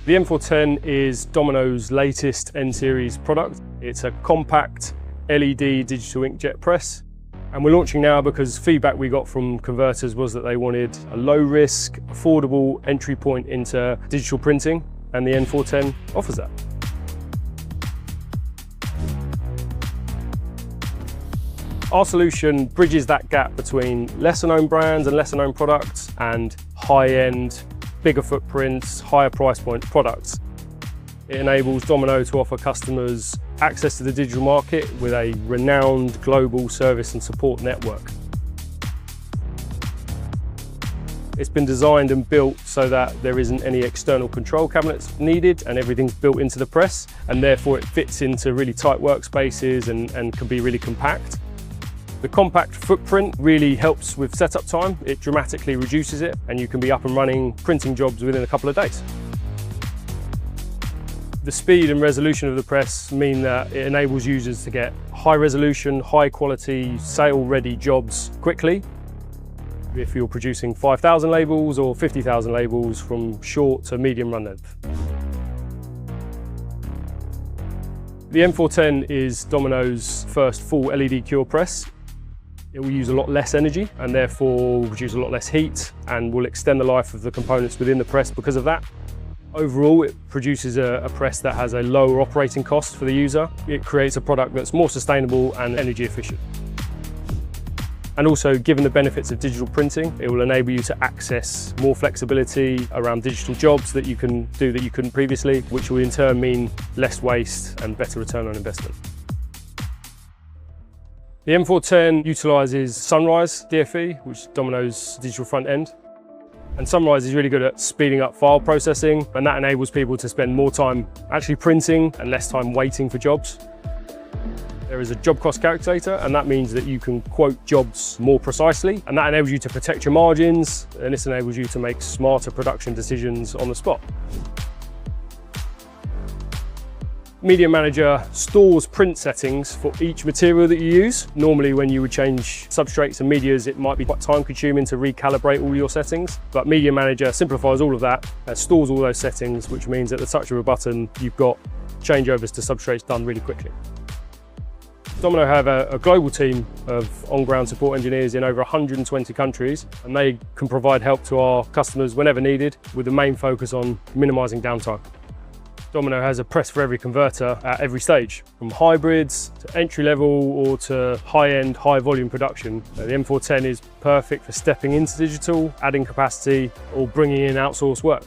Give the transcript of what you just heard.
The N410 is Domino's latest N-series product. It's a compact LED digital inkjet press. And we're launching now because feedback we got from converters was that they wanted a low-risk, affordable entry point into digital printing, and the N410 offers that. Our solution bridges that gap between lesser-known brands and lesser-known products and high-end, bigger footprints, higher price point products. It enables Domino to offer customers access to the digital market with a renowned global service and support network. It's been designed and built so that there isn't any external control cabinets needed, and everything's built into the press, and therefore it fits into really tight workspaces and can be really compact. The compact footprint really helps with setup time. It dramatically reduces it, and you can be up and running printing jobs within a couple of days. The speed and resolution of the press mean that it enables users to get high resolution, high quality, sale ready jobs quickly. If you're producing 5,000 labels or 50,000 labels from short to medium run length. The N410 is Domino's first full LED cure press. It will use a lot less energy and therefore will produce a lot less heat, and will extend the life of the components within the press because of that. Overall, it produces a press that has a lower operating cost for the user. It creates a product that's more sustainable and energy efficient. And also, given the benefits of digital printing, it will enable you to access more flexibility around digital jobs that you can do that you couldn't previously, which will in turn mean less waste and better return on investment. The N410 utilises Sunrise DFE, which is Domino's digital front end. And Sunrise is really good at speeding up file processing, and that enables people to spend more time actually printing and less time waiting for jobs. There is a job cost calculator, and that means that you can quote jobs more precisely, and that enables you to protect your margins, and this enables you to make smarter production decisions on the spot. Media Manager stores print settings for each material that you use. Normally when you would change substrates and medias, it might be quite time consuming to recalibrate all your settings, but Media Manager simplifies all of that and stores all those settings, which means at the touch of a button, you've got changeovers to substrates done really quickly. Domino have a global team of on-ground support engineers in over 120 countries, and they can provide help to our customers whenever needed, with the main focus on minimising downtime. Domino has a press for every converter at every stage, from hybrids to entry-level or to high-end, high-volume production. The N410 is perfect for stepping into digital, adding capacity, or bringing in outsourced work.